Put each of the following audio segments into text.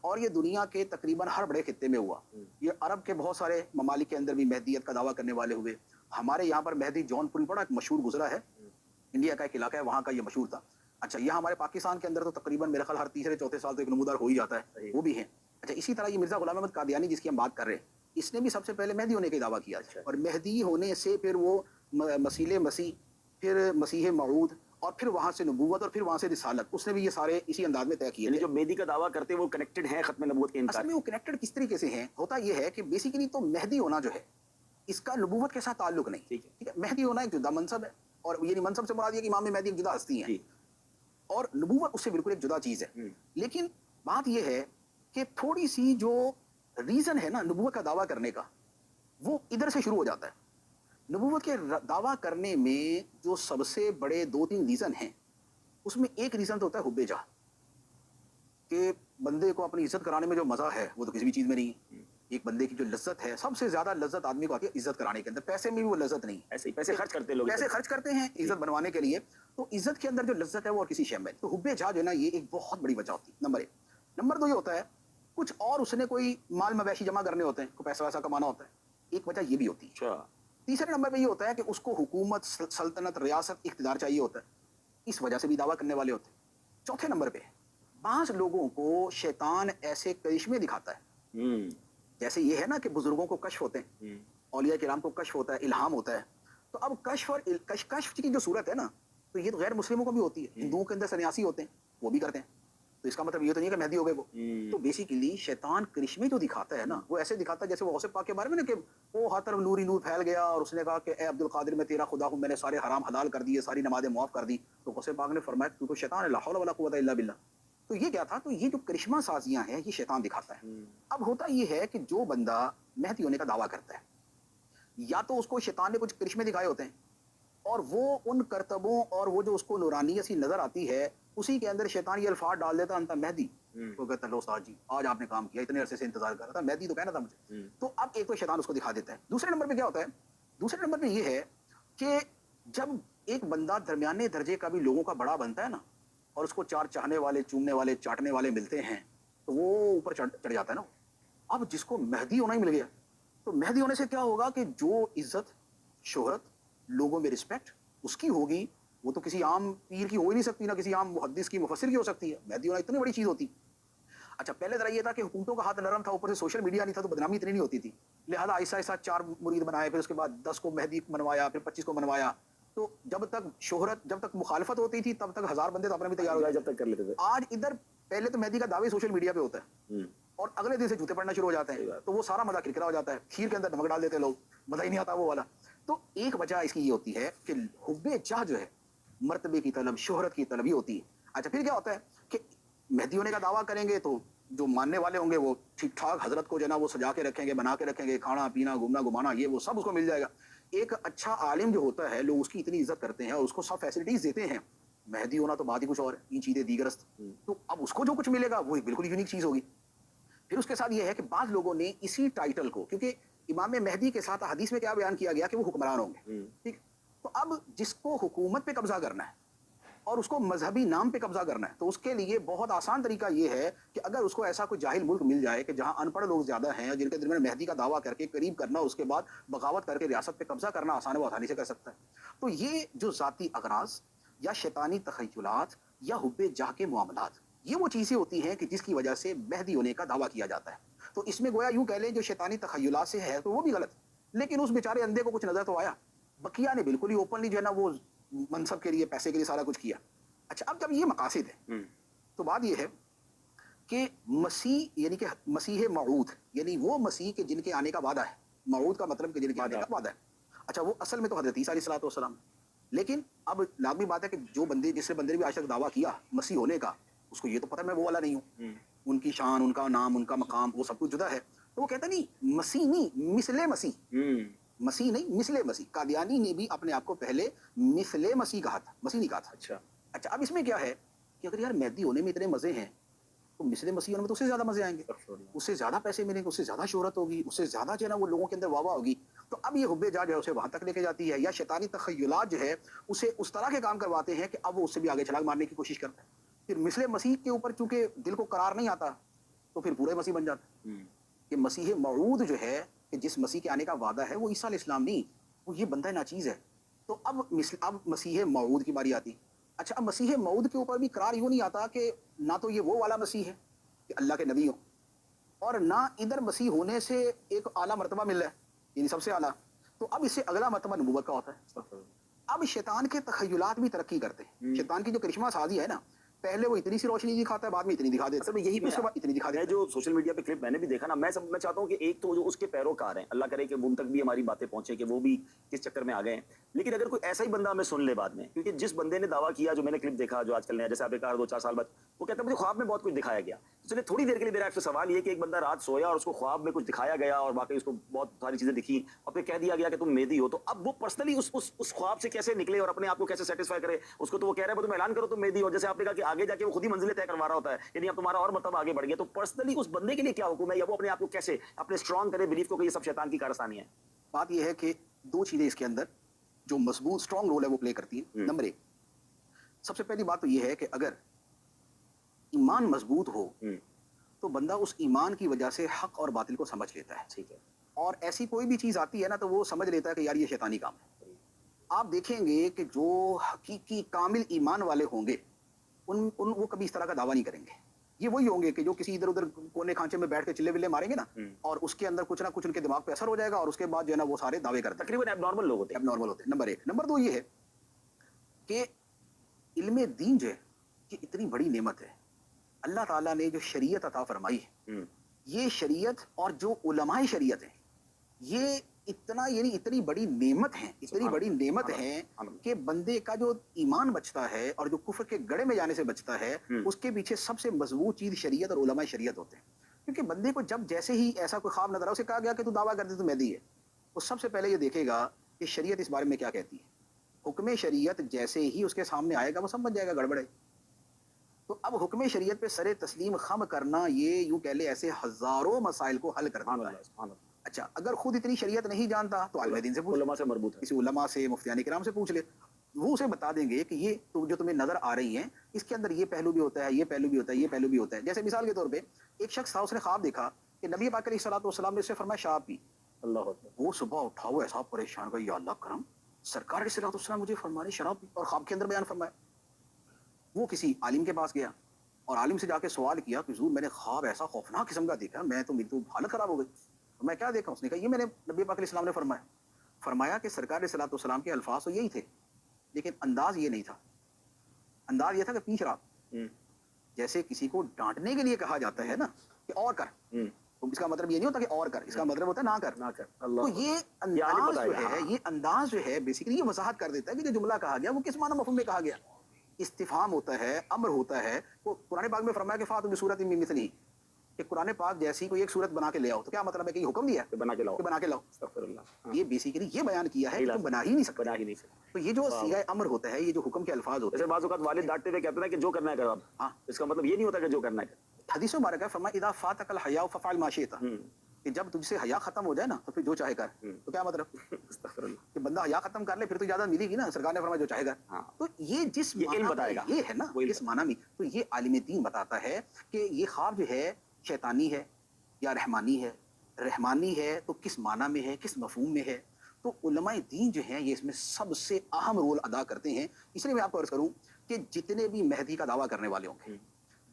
اور یہ دنیا کے تقریباً ہر بڑے خطے میں ہوا. یہ عرب کے بہت سارے ممالک کے اندر بھی مہدیت کا دعویٰ کرنے والے ہوئے. ہمارے یہاں پر مہدی جون پوری بڑا ایک مشہور گزرا ہے, انڈیا کا ایک علاقہ ہے, وہاں کا یہ مشہور تھا. اچھا یہاں ہمارے پاکستان کے اندر تو تقریباً میرے خیال ہر تیسرے چوتھے سال تو ایک نمودار ہو ہی جاتا ہے, وہ بھی ہیں. اچھا اسی طرح یہ مرزا غلام احمد قادیانی جس کی ہم بات کر رہے ہیں, اس نے بھی سب سے پہلے مہدی ہونے کا دعویٰ کیا, اور مہدی ہونے سے پھر وہ مسیح مسیح, پھر مسیح موعود, اور پھر وہاں سے نبوت, اور پھر وہاں سے رسالت, اس نے بھی یہ سارے اسی انداز میں طے کیے. یعنی جو مہدی کا دعویٰ کرتے ہیں وہ کنیکٹڈ ہیں ختم نبوت کے انکار. اصل میں وہ کنیکٹڈ کس طریقے سے ہیں, ہوتا یہ ہے کہ بیسیکلی تو مہدی ہونا جو ہے اس کا نبوت کے ساتھ تعلق نہیں. ٹھیک ہے, مہدی ہونا ایک جدا منصب ہے, اور یعنی منصب سے مراد یہ کہ امام مہدی ایک جدا ہستی ہیں, اور نبوت اس سے بالکل ایک جدا چیز ہے. لیکن بات یہ ہے کہ تھوڑی سی جو ریزن ہے نا نبوت کا دعویٰ کرنے کا, وہ ادھر سے شروع ہو جاتا ہے. نبوت کے دعویٰ کرنے میں جو سب سے بڑے 2-3 ریزن ہیں, اس میں ایک ریزن تو ہوتا ہے حب جاہ, کہ بندے کو اپنی عزت کرانے میں جو مزہ ہے وہ تو کسی بھی چیز میں نہیں ہے. ایک بندے کی جو لذت ہے, سب سے زیادہ لذت آدمی کو آتی ہے عزت کرانے کے اندر. پیسے میں بھی وہ لذت نہیں, ایسے ہی پیسے خرچ کرتے لوگ, پیسے خرچ کرتے ہیں عزت بنوانے کے لیے, تو عزت کے اندر جو لذت ہے وہ اور کسی شے میں. تو حب جاہ جو ہے نا یہ ایک بہت بڑی وجہ ہوتی ہے, نمبر 1. نمبر 2 یہ ہوتا ہے کچھ اور اس نے کوئی مال مویشی جمع کرنے ہوتے ہیں, کوئی پیسہ ویسا کمانا ہوتا ہے, ایک وجہ یہ بھی ہوتی ہے. تیسرے نمبر پہ یہ ہوتا ہے کہ اس کو حکومت, سلطنت, ریاست, اقتدار چاہیے ہوتا ہے, اس وجہ سے بھی دعویٰ کرنے والے ہوتے ہیں. چوتھے نمبر پہ بعض لوگوں کو شیطان ایسے کرشمے دکھاتا ہے, جیسے یہ ہے نا کہ بزرگوں کو کشف ہوتے ہیں, اولیاء کرام کو کشف ہوتا ہے, الہام ہوتا ہے. تو اب کشف اور کشف کی جو صورت ہے نا, تو یہ تو غیر مسلموں کو بھی ہوتی ہے. ہندوؤں کے اندر سنیاسی ہوتے ہیں, وہ بھی کرتے ہیں, تو اس کا مطلب یہ تو نہیں ہے کہ مہدی ہو گئے وہ. تو بیسیکلی شیطان کرشمے جو دکھاتا ہے نا, وہ ایسے دکھاتا ہے جیسے وہ غوث پاک کے بارے میں نا کہ وہ ہر طرف نوری نور پھیل گیا, اور اس نے کہا کہ اے عبد القادر میں تیرا خدا ہوں, میں نے سارے حرام حلال کر دیے, ساری نمازیں معاف کر دی. تو غوث پاک نے فرمایا تو شیطان ہے, لا حول ولا قوت الا باللہ. تو یہ کیا تھا, تو یہ جو کرشمہ سازیاں ہیں یہ شیطان دکھاتا ہے. اب ہوتا یہ ہے کہ جو بندہ مہدی ہونے کا دعویٰ کرتا ہے, یا تو اس کو شیطان نے کچھ کرشمے دکھائے ہوتے ہیں, اور وہ ان کرتبوں اور وہ جو اس کو نورانیت سی نظر آتی ہے اسی کے اندر شیطان یہ الفاظ ڈال دیتا انت مہدی. وہ کہتا ہے لو استاد جی آج آپ نے کام کیا, اتنے عرصے سے انتظار کر رہا تھا, مہدی تو کہنا تھا مجھے. تو اب ایک تو شیطان اس کو دکھا دیتا ہے. دوسرے نمبر پہ کیا ہوتا ہے, دوسرے نمبر پہ یہ ہے کہ جب ایک بندہ درمیانے درجے کا بھی لوگوں کا بڑا بنتا ہے نا, اور اس کو 4 چاہنے والے, چومنے والے, چاٹنے والے ملتے ہیں, تو وہ اوپر چڑھ جاتا ہے نا. اب جس کو مہدی ہونا ہی مل گیا, تو مہدی ہونے سے کیا ہوگا کہ جو عزت, شہرت, لوگوں میں رسپیکٹ اس کی ہوگی, وہ تو کسی عام پیر کی ہو ہی نہیں سکتی, نہ کسی عام محدث کی, مفسر کی ہو سکتی ہے. مہدی ہونا اتنی بڑی چیز ہوتی. اچھا پہلے ذرا یہ تھا کہ حکومتوں کا ہاتھ نرم تھا, اوپر سے سوشل میڈیا نہیں تھا, تو بدنامی اتنی نہیں ہوتی تھی, لہٰذا ایسا 4 مرید بنائے, پھر اس کے بعد 10 کو مہدی منوایا, پھر 25 کو منوایا. تو جب تک شہرت, جب تک مخالفت ہوتی تھی, تب تک 1000 بندے تو اپنا بھی تیار ہو جائے, جب تک کر لیتے تھے. آج ادھر پہلے تو مہدی کا دعوی سوشل میڈیا پہ ہوتا ہے, اور اگلے دن سے جوتے پڑنا شروع ہو جاتے ہیں, تو وہ سارا مزہ کرکرا ہو جاتا ہے, کھیر کے اندر نمک ڈال دیتے لوگ, مزہ ہی نہیں آتا وہ والا. تو ایک وجہ اس کی یہ ہوتی ہے کہ حب جاہ جو ہے مرتبے کی طلب, شہرت کی طلب ہی ہوتی ہے. اچھا پھر کیا ہوتا ہے کہ مہدی ہونے کا دعویٰ کریں گے تو جو ماننے والے ہوں گے وہ ٹھیک ٹھاک حضرت کو جو ہے نا وہ سجا کے رکھیں گے, بنا کے رکھیں گے, کھانا پینا, گھومنا گھمانا, یہ وہ سب اس کو مل جائے گا. ایک اچھا عالم جو ہوتا ہے لوگ اس کی اتنی عزت کرتے ہیں اور اس کو سب فیسلٹیز دیتے ہیں. مہدی ہونا تو بات ہی کچھ اور ہے, یہ چیزیں دیگرست. تو اب اس کو جو کچھ ملے گا وہ بالکل یونیک چیز ہوگی. پھر اس کے ساتھ یہ ہے کہ بعض لوگوں نے اسی ٹائٹل کو, کیونکہ امام مہدی کے ساتھ حدیث میں کیا بیان کیا گیا کہ وہ حکمران ہوں گے, ٹھیک. تو اب جس کو حکومت پہ قبضہ کرنا ہے اور اس کو مذہبی نام پہ قبضہ کرنا ہے, تو اس کے لیے بہت آسان طریقہ یہ ہے کہ اگر اس کو ایسا کوئی جاہل ملک مل جائے کہ جہاں ان پڑھ لوگ زیادہ ہیں, اور جن کے درمیان مہدی کا دعویٰ کر کے قریب کرنا, اس کے بعد بغاوت کر کے ریاست پہ قبضہ کرنا آسان ہے, وہ آسانی سے کر سکتا ہے. تو یہ جو ذاتی اغراض یا شیطانی تخیلات یا حب جاہ کے معاملات, یہ وہ چیزیں ہوتی ہیں کہ جس کی وجہ سے مہدی ہونے کا دعویٰ کیا جاتا ہے. تو اس میں گویا یوں کہہ لیں جو شیطانی تخیلات سے ہے تو وہ بھی غلط, لیکن اس بیچارے اندھے کو کچھ نظر تو آیا. بقیہ نے بالکل ہی اوپنلی جو ہے نا وہ منصب کے لیے, پیسے کے لیے سارا کچھ کیا. اچھا اب جب یہ مقاصد ہے تو بات یہ ہے کہ مسیح یعنی کہ مسیح موعود, یعنی وہ مسیح کے جن کے آنے کا وعدہ ہے. موعود کا مطلب کہ جن کے آنے کا وعدہ ہے. اچھا وہ اصل میں تو حضرت عیسیٰ علیہ الصلوۃ والسلام, لیکن اب لازمی بات ہے کہ جو بندے, جس سے بندے نے بھی آج تک دعویٰ کیا مسیح ہونے کا, اس کو یہ تو پتہ میں وہ والا نہیں ہوں. ان کی شان, ان کا نام, ان کا مقام, وہ سب کچھ جدا ہے. تو وہ کہتا نہیں مسیح نہیں, مثل مسیح, مسیح نہیں مثل مسیح. قادیانی نے بھی اپنے آپ کو پہلے مثل مسیح کہا تھا, مسیح نہیں کہا تھا. اچھا اب اس میں کیا ہے کہ اگر یار مہدی ہونے میں اتنے مزے ہیں تو مثل مسیح ہونے میں تو اس سے زیادہ مزے آئیں گے, اس سے زیادہ پیسے ملیں گے, اس سے زیادہ شہرت ہوگی, اس سے زیادہ جو ہے نا وہ لوگوں کے اندر واہ واہ ہوگی. تو اب یہ حب جاہ جو ہے اسے وہاں تک لے کے جاتی ہے, یا شیطانی تخیلات جو ہے اسے اس طرح کے کام کرواتے ہیں کہ اب وہ اس سے بھی آگے چھلانگ مارنے کی کوشش کرتا ہے. پھر مثل مسیح کے اوپر چونکہ دل کو قرار نہیں آتا, تو پھر پورے مسیح بن جاتا ہے کہ مسیح موعود جو ہے کہ جس مسیح کے آنے کا وعدہ ہے وہ عیسیٰ علیہ السلام نہیں، وہ یہ بندہ ناچیز ہے. تو اب مسیح موعود کی باری آتی. اچھا اب مسیح موعود کے اوپر بھی قرار یوں نہیں آتا کہ نہ تو یہ وہ والا مسیح ہے کہ اللہ کے نبی ہو، اور نہ ادھر مسیح ہونے سے ایک اعلیٰ مرتبہ مل رہا ہے یعنی سب سے اعلیٰ، تو اب اس سے اگلا مرتبہ نبوت کا ہوتا ہے. اب شیطان کے تخیلات بھی ترقی کرتے ہیں. شیطان کی جو کرشمہ سازی ہے نا، پہلے وہ اتنی سی روشنی دکھاتا ہے، بعد میں اتنی دکھا دیتا ہے، یہی اس کے بعد اتنی دکھا دیتا میں ہے. جو سوشل میڈیا پہ کلپ میں نے بھی دیکھا نا، میں چاہتا ہوں کہ ایک تو جو اس کے پیروکار ہیں، اللہ کرے کہ ان تک بھی ہماری باتیں پہنچیں کہ وہ بھی کس چکر میں آ گئے ہیں. لیکن اگر کوئی ایسا ہی بندہ ہمیں سن لے بعد میں، کیونکہ جس بندے نے دعویٰ کیا، جو میں نے کلپ دیکھا جو آج کل نیا، جیسے آپ نے کہا 2-4 سال بعد، وہ کہتا ہے مجھے خواب میں بہت کچھ دکھایا گیا. چلیے تھوڑی دیر کے لیے میرا آپ سے سوال یہ کہ ایک بندہ رات سویا اور اس کو خواب میں کچھ دکھایا گیا اور واقعی اس کو بہت ساری چیزیں دکھی اور پھر کہہ دیا گیا کہ تم مہدی ہو، تو اب وہ پرسنلی اس خواب سے کیسے نکلے اور اپنے آپ کو کیسے سیٹسفائی کرے؟ اس کو تو وہ کہہ رہا ہے تم اعلان کرو تم مہدی ہو، جیسے آپ نے کہا کہ آگے جا کے وہ خود ہی منزلیں طے کروا رہا ہوتا ہے، یعنی اب تمہارا اور مرتبہ آگے بڑھ گیا. تو پرسنلی اس بندے کے لیے کیا حکم ہے، یا وہ اپنے آپ کو کیسے اپنے اسٹرانگ کرے بلیف کو کہ یہ سب شیطان کی کارستانی ہے؟ بات یہ ہے کہ دو چیزیں اس کے اندر جو مضبوط اسٹرانگ رول ہے وہ پلے کرتی ہیں. نمبر ایک، سب سے پہلی بات تو یہ ہے کہ اگر ایمان مضبوط ہو تو بندہ اس ایمان کی وجہ سے حق اور باطل کو سمجھ لیتا ہے. ٹھیک ہے. اور ایسی کوئی بھی چیز آتی ہے نا تو وہ سمجھ لیتا ہے کہ یار یہ شیطانی کام ہے. آپ دیکھیں گے کہ جو حقیقی کامل ایمان والے ہوں گے وہ کبھی اس طرح کا دعویٰ نہیں کریں گے. یہ وہی ہوں گے کہ جو کسی ادھر ادھر کونے کھانچے میں بیٹھ کے چلے ولے ماریں گے نا، اور اس کے اندر کچھ نہ کچھ ان کے دماغ پہ اثر ہو جائے گا اور اس کے بعد جو ہے نا وہ سارے دعوے کرتے ہیں. تقریباً ایب نارمل لوگ ہوتے ہیں. اب نارمل ہوتے ہیں. نمبر ایک. نمبر دو یہ ہے کہ علم دین جو ہے یہ اتنی بڑی نعمت ہے. اللہ تعالیٰ نے جو شریعت عطا فرمائی ہے، یہ شریعت اور جو علماء شریعت ہیں یہ اتنا یعنی اتنی بڑی نعمت ہیں، اتنی بڑی نعمت ہیں کہ بندے کا جو ایمان بچتا ہے اور جو کفر کے گڑھے میں جانے سے بچتا ہے، اس کے پیچھے سب سے مضبوط چیز شریعت اور علماء شریعت ہوتے ہیں. کیونکہ بندے کو جب جیسے ہی ایسا کوئی خواب نظر آئے، اسے کہا گیا کہ تو دعویٰ کر دے تو مہدی ہے، وہ سب سے پہلے یہ دیکھے گا کہ شریعت اس بارے میں کیا کہتی ہے. حکم شریعت جیسے ہی اس کے سامنے آئے گا وہ سمجھ جائے گا گڑبڑ ہے. تو اب حکم شریعت پہ سر تسلیم خم کرنا یہ یوں کہہ لے ایسے ہزاروں مسائل کو حل کرتا ہے. اچھا اگر خود اتنی شریعت نہیں جانتا تو عالم دین سے پوچھ، علماء سے مربوط ہے، کسی علماء سے، مفتیان کرام سے پوچھ لے، وہ اسے بتا دیں گے کہ یہ جو تمہیں نظر آ رہی ہیں اس کے اندر یہ پہلو بھی ہوتا ہے، یہ پہلو بھی ہوتا ہے، یہ پہلو بھی ہوتا ہے. جیسے مثال کے طور پہ ایک شخص تھا، اس نے خواب دیکھا کہ نبی پاک علیہ الصلوۃ والسلام نے اس سے فرمایا شراب پی. اللہ اکبر. وہ صبح اٹھا وہ ایسا پریشان کہ یا اللہ کرم، سرکار علیہ الصلوۃ والسلام مجھے فرمانے شراب پی، اور خواب کے اندر بیان فرمایا. وہ کسی عالم کے پاس گیا اور عالم سے جا کے سوال کیا کہ حضور میں نے خواب ایسا خوفناک قسم کا دیکھا، میں تو میری تو حالت خراب ہو گئی. میں کیا دیکھا؟ اس نے کہا یہ میں نے نبی پاک علیہ السلام نے فرمایا کہ سرکار علیہ الصلوۃ والسلام کے الفاظ تو یہی تھے لیکن انداز یہ نہیں تھا. انداز یہ تھا کہ پی شراب. جیسے کسی کو ڈانٹنے کے لیے کہا جاتا ہے نا کہ اور کر، تو اس کا مطلب یہ نہیں ہوتا کہ اور کر، اس کا مطلب ہوتا ہے نہ کر. تو یہ انداز جو ہے، یہ انداز جو ہے بیسیکلی یہ وضاحت کر دیتا ہے کہ جو جملہ کہا گیا وہ کس معنی مفہوم میں کہا گیا. استفہام ہوتا ہے، امر ہوتا ہے. وہ قرآن پاک میں فرمایا کہ فاتوا بصورۃ من مثلہ، کہ قرآن پاک جیسی کوئی ایک صورت بنا کے لے آؤ. تو کیا مطلب ہے کہ یہ حکم دیا ہے بنا کے لاؤ، کہ بنا کے لاؤ. استغفر اللہ. یہ بیسیکلی یہ بیان کیا ہے کہ تم بنا ہی نہیں سکتے. بنا ہی نہیں سکتے. تو یہ جو صیغہ امر ہوتا ہے، یہ جو حکم کے الفاظ ہوتے جیسے بعض اوقات والد ڈانٹتے ہوئے کہتے ہیں کہ جو کرنا ہے کرو. ہاں، اس کا مطلب یہ نہیں ہوتا کہ جو کرنا ہے کرو. حدیث مبارکہ ہے فرمایا اذا فاتک الحیاء ففعل ما شئت، کہ جب تجھ سے حیا ختم ہو جائے نا تو پھر جو چاہے کر. تو کیا مطلب استغفر اللہ. کہ بندہ حیا ختم کر لے پھر تو اجازت ملے گی نا. سرکار نے فرمایا جو چاہے کر. تو یہ جس علم بتائے گا، یہ ہے نا اس معنی میں، تو یہ عالم دین بتاتا ہے کہ یہ خواب جو ہے شیطانی ہے یا رحمانی ہے. رحمانی ہے تو کس معنی میں ہے، کس مفہوم میں ہے. تو علماء دین جو ہیں یہ اس میں سب سے اہم رول ادا کرتے ہیں. اس لیے میں آپ کو عرض کروں کہ جتنے بھی مہدی کا دعویٰ کرنے والے ہوں گے،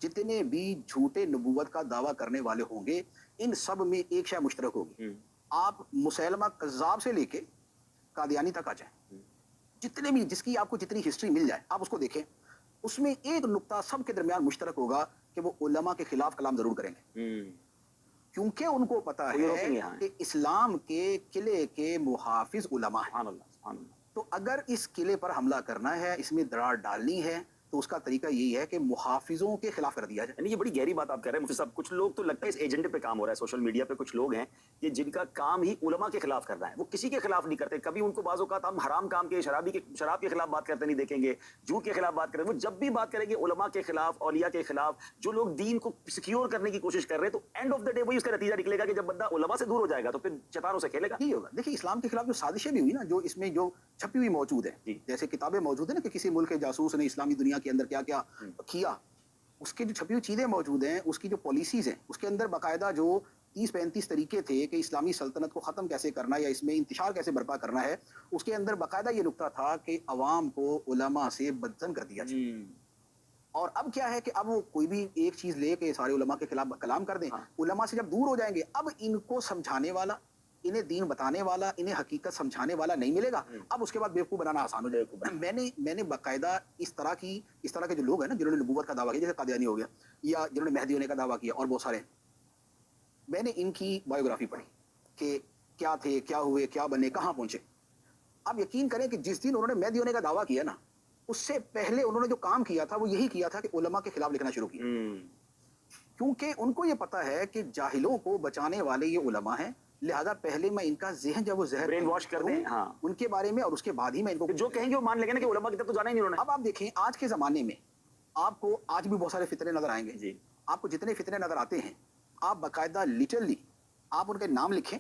جتنے بھی جھوٹے نبوت کا دعویٰ کرنے والے ہوں گے، ان سب میں ایک شے مشترک ہوگی. آپ مسیلمہ کذاب سے لے کے قادیانی تک آ جائیں، جتنے بھی جس کی آپ کو جتنی ہسٹری مل جائے آپ اس کو دیکھیں، اس میں ایک نقطہ سب کے درمیان مشترک ہوگا کہ وہ علماء کے خلاف کلام ضرور کریں گے. کیونکہ ان کو پتا ہے کہ اسلام کے قلعے کے محافظ علماء ہیں. تو اگر اس قلعے پر حملہ کرنا ہے، اس میں دراڑ ڈالنی ہے، تو اس کا طریقہ یہی ہے کہ محافظوں کے خلاف کر دیا جائے. یعنی یہ بڑی گہری بات آپ کہہ رہے ہیں مفتی صاحب. کچھ لوگ تو لگتا ہے اس ایجنڈے پہ کام ہو رہا ہے. سوشل میڈیا پہ کچھ لوگ ہیں کہ جن کا کام ہی علماء کے خلاف کرنا ہے. وہ کسی کے خلاف نہیں کرتے. کبھی ان کو بعض اوقات ہم حرام کام کے شراب کے خلاف بات کرتے نہیں دیکھیں گے، جھوٹ کے خلاف بات کریں. وہ جب بھی بات کریں گے علماء کے خلاف، اولیاء کے خلاف، جو لوگ دین کو سیکیور کرنے کی کوشش کر رہے ہیں. تو اینڈ آف دا ڈے وہی اس کا نتیجہ نکلے گا کہ جب بندہ علماء سے دور ہو جائے گا تو پھر شیطانوں سے کھیلے گا. نہیں ہوگا. دیکھیے اسلام کے خلاف جو سازشیں بھی ہوئی نا، جو اس میں جو چھپی ہوئی موجود ہے، جیسے کتابیں موجود ہیں نا کہ کسی ملک کے جاسوس نے اسلامی دنیا کے اندر کیا کیا کیا، اس کے جو چھپی ہوئی چیزیں موجود ہیں، اس کی جو پالیسیز ہیں، اس کے اندر باقاعدہ جو 30-35 طریقے تھے کہ اسلامی سلطنت کو ختم کیسے کرنا یا اس میں انتشار کیسے برپا کرنا ہے، اس کے اندر باقاعدہ یہ نکتہ تھا کہ عوام کو علماء سے بدظن کر دیا جائے۔ اور اب کیا ہے کہ اب وہ کوئی بھی ایک چیز لے کے سارے علماء کے خلاف کلام کر دیں، علماء سے جب دور ہو جائیں گے، اب ان کو سمجھانے والا، انہیں دین بتانے والا، انہیں حقیقت سمجھانے والا نہیں ملے گا، اب اس کے بعد بیوقوف بنانا آسان ہو جائے گا۔ میں نے باقاعدہ اس طرح کے جو لوگ ہیں نا جنہوں نے نبوت کا دعویٰ کیا، جیسے قادیانی ہو گیا یا جنہوں نے مہدی ہونے کا دعویٰ کیا اور بہت سارے، میں نے ان کی بایوگرافی پڑھی کہ کیا تھے، کیا ہوئے، کیا بنے، کہاں پہنچے۔ آپ یقین کریں کہ جس دن انہوں نے مہدی ہونے کا دعویٰ کیا نا، اس سے پہلے انہوں نے جو کام کیا تھا وہ یہی کیا تھا کہ علماء کے خلاف لکھنا شروع کیا، کیونکہ ان کو یہ پتا ہے کہ جاہلوں کو بچانے والے یہ علماء ہیں، لہذا پہلے میں ان کا ذہن جب وہ زہر برین واش کر دیں ان کے بارے میں، اور اس کے بعد ہی میں ان کو جو کہیں گے وہ مان لیں گے نا کہ علماء کی طرف تو جانا ہی نہیں انہوں نے۔ اب آپ دیکھیں آج کے زمانے میں آپ کو آج بھی بہت سارے فتنے نظر آئیں گے، آپ کو جتنے فتنے نظر آتے ہیں آپ باقاعدہ لٹرلی آپ ان کے نام لکھیں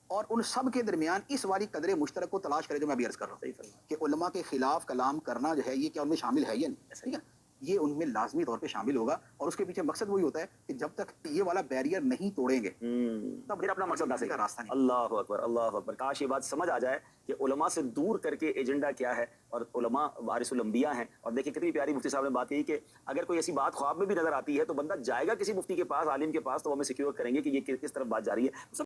اور ان سب کے درمیان اس والی قدر مشترک کو تلاش کریں جو میں ابھی عرض کر رہا ہوں کہ علماء کے خلاف کلام کرنا جو ہے یہ کیا ان میں شامل ہے یا نہیں، ٹھیک ہے، یہ ان میں لازمی طور پہ شامل ہوگا، اور اس کے پیچھے مقصد وہی ہوتا ہے کہ جب تک یہ والا بیریئر نہیں توڑیں گے تب پھر اپنا مقصد حاصل کا راستہ نہیں۔ اللہ اکبر، اللہ اکبر، کاش یہ بات سمجھ آ جائے کہ علماء سے دور کر کے ایجنڈا کیا ہے، اور علماء وارث الانبیاء ہیں۔ اور دیکھیں کتنی پیاری مفتی صاحب نے بات کہی کہ اگر کوئی ایسی بات خواب میں بھی نظر آتی ہے تو بندہ جائے گا کسی مفتی کے پاس، عالم کے پاس، تو وہ ہمیں سیکیور کریں گے کہ یہ کس طرف بات جا رہی ہے۔